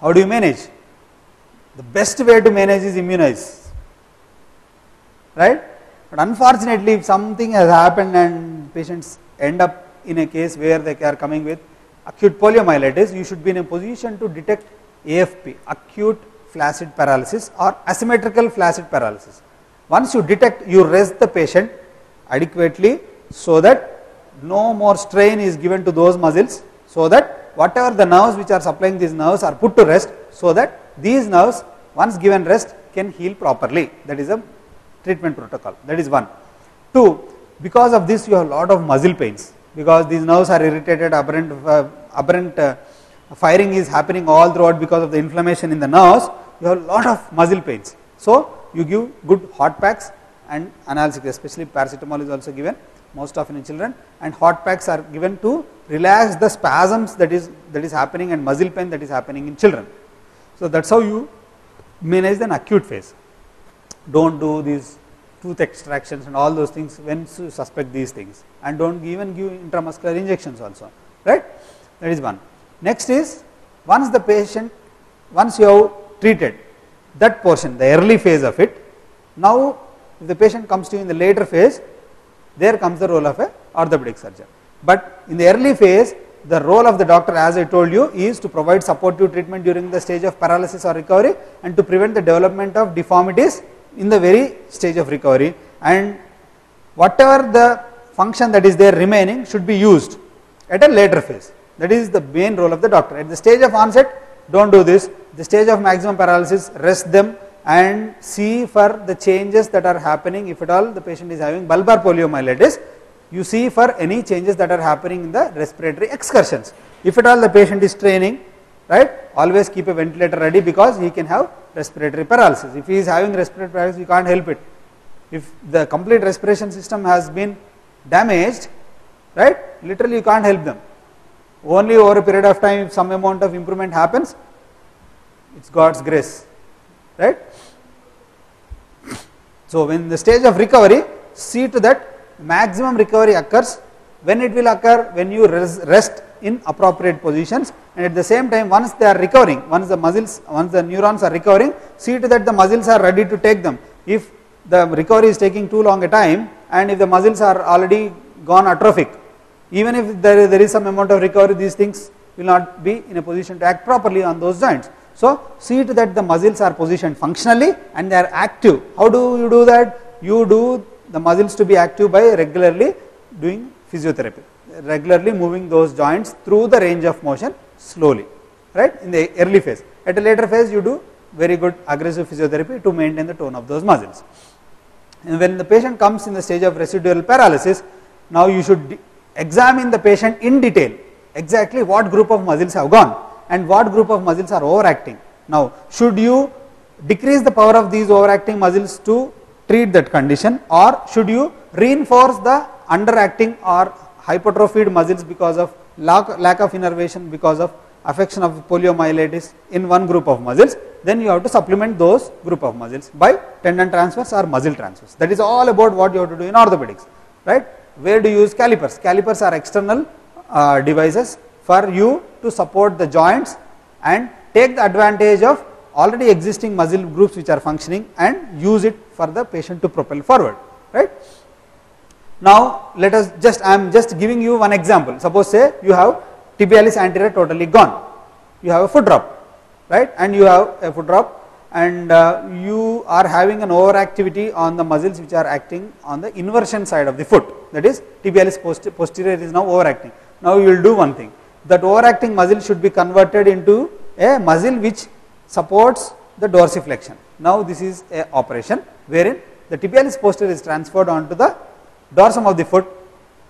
How do you manage? The best way to manage is immunize, right? But unfortunately, if something has happened and patients end up in a case where they are coming with acute poliomyelitis, you should be in a position to detect AFP, acute flaccid paralysis or asymmetrical flaccid paralysis. Once you detect, you rest the patient adequately so that no more strain is given to those muscles, so that whatever the nerves which are supplying these nerves are put to rest, so that these nerves once given rest can heal properly. That is a treatment protocol. That is one. Two, because of this you have a lot of muscle pains, because these nerves are irritated, aberrant firing is happening all throughout because of the inflammation in the nerves. You have a lot of muscle pains. So you give good hot packs and analgesics, especially paracetamol is also given most often in children, and hot packs are given to relax the spasms that is happening and muscle pain that is happening in children. So that's how you manage an acute phase. Don't do these tooth extractions and all those things when you suspect these things, and don't even give intramuscular injections also, right? That is one. Next is, once you have treated that portion, the early phase of it, now if the patient comes to you in the later phase, there comes the role of a orthopedic surgeon. But in the early phase, the role of the doctor, as I told you, is to provide supportive treatment during the stage of paralysis or recovery, and to prevent the development of deformities in the very stage of recovery, and whatever the function that is there remaining should be used at a later phase. That is the main role of the doctor. At the stage of onset, don't do this. The stage of maximum paralysis, rest them and see for the changes that are happening. If at all the patient is having bulbar poliomyelitis, you see for any changes that are happening in the respiratory excursions. If at all the patient is straining, right, always keep a ventilator ready, because he can have respiratory paralysis. If he is having respiratory paralysis, you can't help it. If the complete respiration system has been damaged, right, literally you can't help them. Only over a period of time, if some amount of improvement happens, it's God's grace, right? So when the stage of recovery, see to that maximum recovery occurs. When it will occur? When you rest in appropriate positions, and at the same time, once they are recovering, once the neurons are recovering, see to that the muscles are ready to take them. If the recovery is taking too long a time, and if the muscles are already gone atrophic, even if there is some amount of recovery, these things will not be in a position to act properly on those joints. So see to that the muscles are positioned functionally and they are active. How do you do that? You do the muscles to be active by regularly doing physiotherapy, regularly moving those joints through the range of motion slowly, right, in the early phase. At a later phase, you do very good aggressive physiotherapy to maintain the tone of those muscles. And when the patient comes in the stage of residual paralysis, now you should examine the patient in detail, exactly what group of muscles have gone and what group of muscles are overacting. Now, should you decrease the power of these overacting muscles to treat that condition, or should you reinforce the underacting or hypertrophied muscles because of lack of innervation, because of affection of poliomyelitis in one group of muscles? Then you have to supplement those group of muscles by tendon transfers or muscle transfers. That is all about what you have to do in orthopedics, right? Where do you use calipers? Calipers are external devices for you to support the joints and take the advantage of already existing muscle groups which are functioning and use it for the patient to propel forward, right? Now let us just, I am just giving you one example. Suppose say you have tibialis anterior totally gone, you have a foot drop, right, and you have a foot drop, and you are having an overactivity on the muscles which are acting on the inversion side of the foot, that is tibialis posterior is now overacting. Now you will do one thing, that overacting muscle should be converted into a muscle which supports the dorsiflexion. Now this is a operation wherein the tibialis posterior is transferred onto the dorsum of the foot,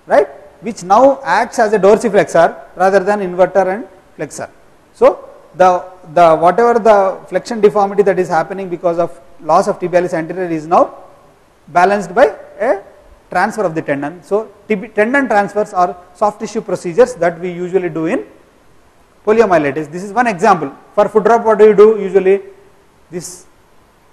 right, which now acts as a dorsiflexor rather than inverter and flexor. So the whatever the flexion deformity that is happening because of loss of tibialis anterior is now balanced by a transfer of the tendon. So tendon transfers are soft tissue procedures that we usually do in poliomyelitis. This is one example. For foot drop, what do you do? Usually this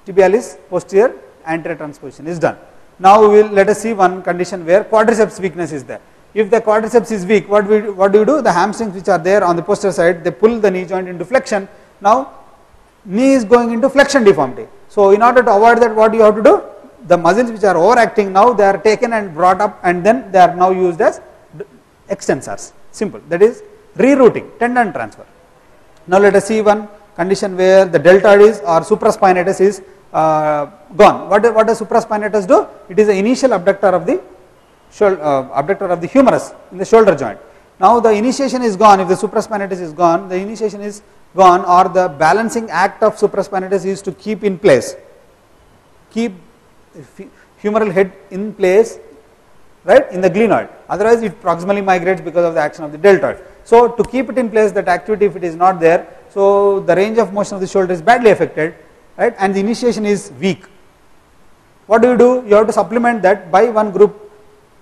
tibialis posterior anterior transposition is done. Now let us see one condition where quadriceps weakness is there. If the quadriceps is weak, what do you do? The hamstrings which are there on the posterior side, they pull the knee joint into flexion. Now knee is going into flexion deformity. So in order to avoid that, what you have to do? The muscles which are overacting now, they are taken and brought up, and then they are now used as extensors. Simple. That is rerouting, tendon transfer. Now let us see one condition where the deltoids or supraspinatus is gone. What does supraspinatus do? It is the initial abductor of the humerus in the shoulder joint. Now the initiation is gone. If the supraspinatus is gone, the initiation is gone, or the balancing act of supraspinatus is to keep in place, keep humeral head in place, right, in the glenoid. Otherwise it proximally migrates because of the action of the deltoid. So to keep it in place, that activity, if it is not there, so the range of motion of the shoulder is badly affected, right, and the initiation is weak. What do? You have to supplement that by one group.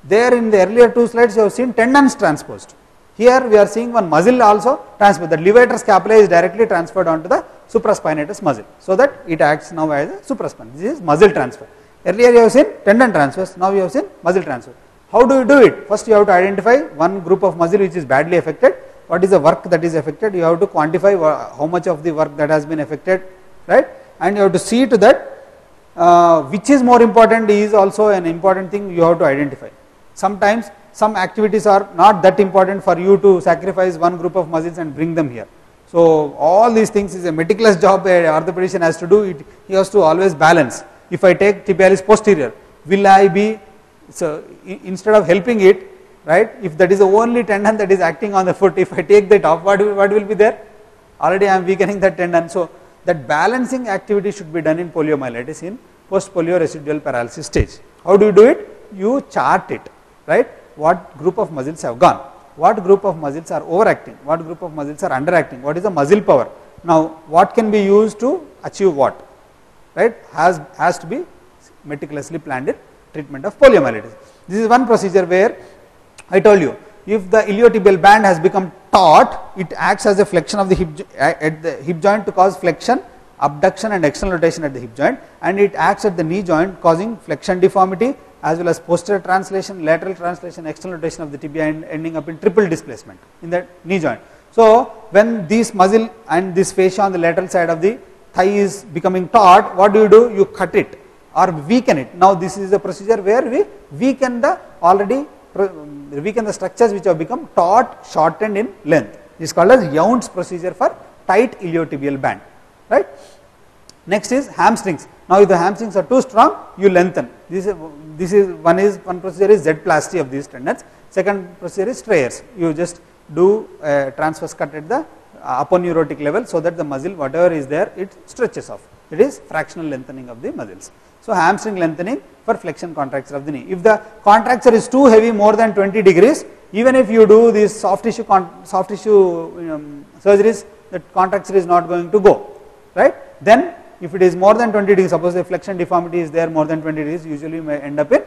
There in the earlier two slides you have seen tendons transposed. Here we are seeing one muscle also transposed. The levator scapula is directly transferred onto the supraspinatus muscle, so that it acts now as a supraspinatus. This is muscle transfer. Earlier you have seen tendon transfers, now you have seen muscle transfer. How do you do it? First you have to identify one group of muscle which is badly affected. What is the work that is affected? You have to quantify how much of the work that has been affected, right? And you have to see to that which is more important is also an important thing you have to identify. Sometimes some activities are not that important for you to sacrifice one group of muscles and bring them here. So all these things is a meticulous job an orthopedician has to do. He has to always balance. If I take tibialis posterior, will I be, so instead of helping it, right, if that is the only tendon that is acting on the foot, if I take that off, what will be there? Already I am weakening that tendon. So that balancing activity should be done in poliomyelitis in post polio residual paralysis stage. How do you do it? You chart it, right? What group of muscles have gone, what group of muscles are overacting, what group of muscles are underacting, what is the muscle power. Now what can be used to achieve what, right, has to be meticulously planned in treatment of poliomyelitis. This is one procedure where I told you, if the iliotibial band has become taut, it acts as a flexion of the hip joint to cause flexion, abduction and external rotation at the hip joint, and it acts at the knee joint causing flexion deformity as well as posterior translation, lateral translation, external rotation of the tibia, and ending up in triple displacement in the knee joint. So when this muscle and this fascia on the lateral side of the thigh is becoming taut, what do? You cut it or weaken it. Now this is a procedure where we weaken the structures which have become taut, shortened in length. This is called as Yount's procedure for tight iliotibial band, right? Next is hamstrings. Now if the hamstrings are too strong, you lengthen. One procedure is Z-plasty of these tendons. Second procedure is Strayers. You just do a transverse cut at the aponeurotic level so that the muscle, whatever is there, it stretches off. It is fractional lengthening of the muscles. So surgery lengthening for flexion contracture of the knee. If the contracture is too heavy, more than 20 degrees, even if you do these soft tissue surgeries, the contracture is not going to go, right? Then if it is more than 20 degrees, suppose the flexion deformity is there more than 20 degrees, usually may end up in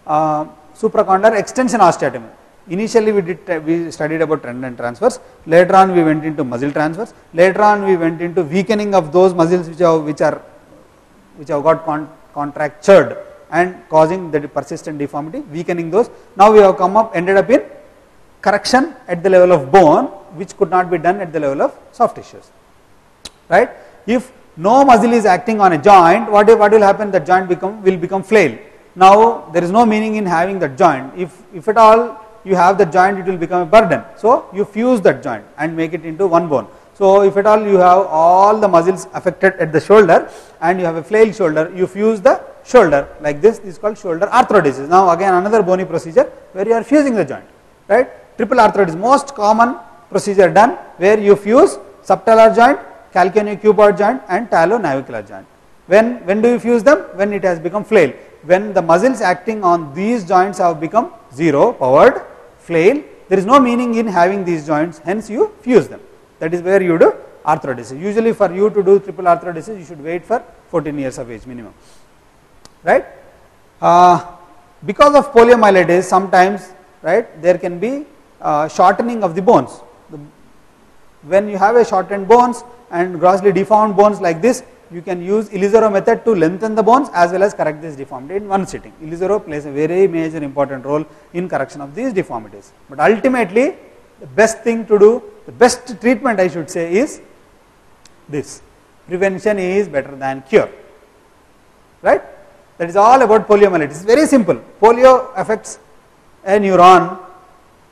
supracondylar extension osteotomy. Initially we studied about tendon transfers, later on we went into muscle transfers, later on we went into weakening of those muscles which have got contractured and causing the persistent deformity, weakening those. Now we have ended up in correction at the level of bone, which could not be done at the level of soft tissues, right? If no muscle is acting on a joint, what will happen? The joint will become flail. Now there is no meaning in having that joint. If at all you have the joint, it will become a burden. So you fuse that joint and make it into one bone. So if at all you have all the muscles affected at the shoulder and you have a flail shoulder, you fuse the shoulder like this. This is called shoulder arthrodesis. Now again another bony procedure where you are fusing the joint, right? Triple arthrodesis, most common procedure done where you fuse subtalar joint, calcaneocuboid joint and talonavicular joint. When do you fuse them? When it has become flail. When the muscles acting on these joints have become zero powered, flail, there is no meaning in having these joints, hence you fuse them. That is where you do arthrodesis. Usually for you to do triple arthrodesis, you should wait for 14 years of age minimum, right? Because of poliomyelitis, sometimes, right, there can be shortening of the bones. When you have a shortened bones and grossly deformed bones like this, you can use Ilizaro method to lengthen the bones as well as correct this deformity in one sitting. Ilizaro plays a very major important role in correction of these deformities. But ultimately, the best thing to do, the best treatment I should say is this. Prevention is better than cure, right? That is all about poliomyelitis. It's very simple. Polio affects a neuron,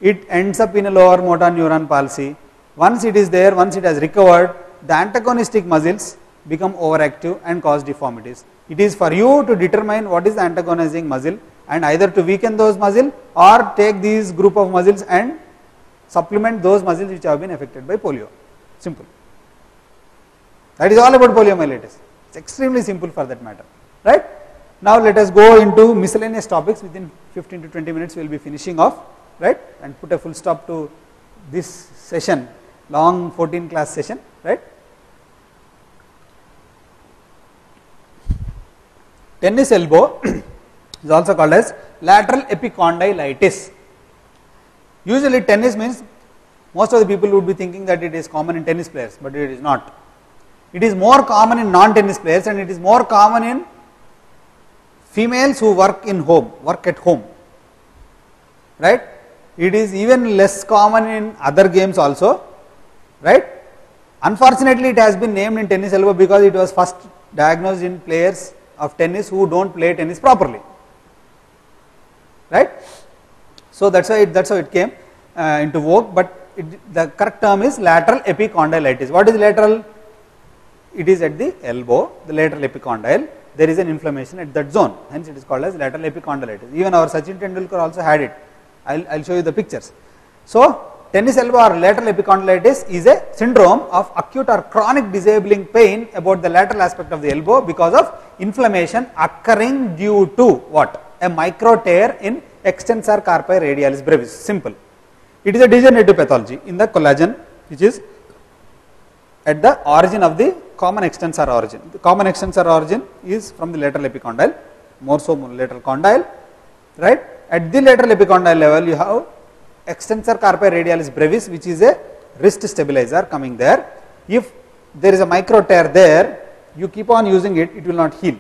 it ends up in a lower motor neuron palsy. Once it is there, once it has recovered, the antagonistic muscles become overactive and cause deformities. It is for you to determine what is the antagonizing muscle and either to weaken those muscles or take these group of muscles and supplement those muscles which have been affected by polio. Simple. That is all about poliomyelitis. It's extremely simple for that matter, right? Now let us go into miscellaneous topics. Within 15 to 20 minutes we will be finishing off, right, and put a full stop to this session, long 14 class session, right. Tennis elbow is also called as lateral epicondylitis. Usually tennis means, most of the people would be thinking that it is common in tennis players, but it is not. It is more common in non-tennis players and it is more common in females who work at home, right. It is even less common in other games also, right. Unfortunately, it has been named in tennis elbow because it was first diagnosed in players of tennis who don't play tennis properly, right. So that's how it came into vogue, but the correct term is lateral epicondylitis. What is lateral? It is at the elbow, the lateral epicondyle. There is an inflammation at that zone, hence it is called as lateral epicondylitis. Even our Sachin Tendulkar also had it. I'll show you the pictures. So tennis elbow or lateral epicondylitis is a syndrome of acute or chronic disabling pain about the lateral aspect of the elbow because of inflammation occurring due to what? A micro tear in extensor carpi radialis brevis. Simple. It is a degenerative pathology in the collagen which is at the origin of the common extensor origin. The common extensor origin is from the lateral epicondyle, more so lateral condyle, right. At the lateral epicondyle level you have extensor carpi radialis brevis which is a wrist stabilizer coming there. If there is a micro tear there, you keep on using it, it will not heal.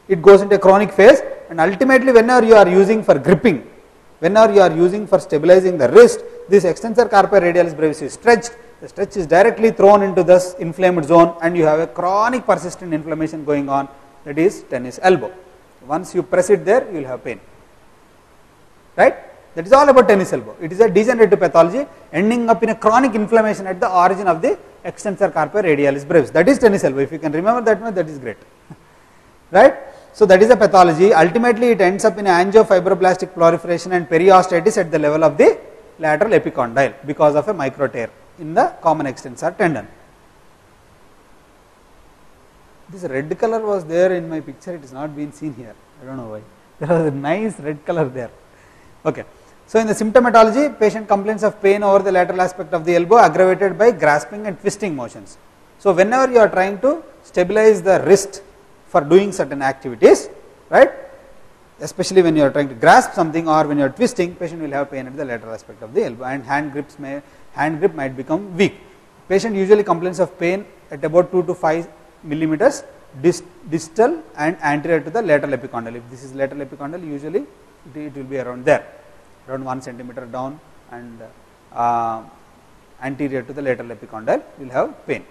It goes into a chronic phase and ultimately whenever you are using for gripping, whenever you are using for stabilizing the wrist, this extensor carpi radialis brevis is stretched. The stretch is directly thrown into this inflamed zone and you have a chronic persistent inflammation going on, that is tennis elbow. Once you press it there, you will have pain, right. That is all about tennis elbow. It is a degenerative pathology ending up in a chronic inflammation at the origin of the extensor carpi radialis brevis. That is tennis elbow. If you can remember that one, that is great, right. So that is a pathology. Ultimately it ends up in angiofibroblastic proliferation and periostitis at the level of the lateral epicondyle because of a micro tear in the common extensor tendon. This red color was there in my picture, it is not been seen here, I don't know why. There was a nice red color there. Okay. So in the symptomatology, patient complains of pain over the lateral aspect of the elbow aggravated by grasping and twisting motions. So whenever you are trying to stabilize the wrist for doing certain activities, right, especially when you are trying to grasp something or when you are twisting, patient will have pain at the lateral aspect of the elbow and hand grip might become weak. Patient usually complains of pain at about 2 to 5 millimeters distal and anterior to the lateral epicondyle. If this is lateral epicondyle, usually it will be around there, around 1 centimeter down and anterior to the lateral epicondyle, you will have pain.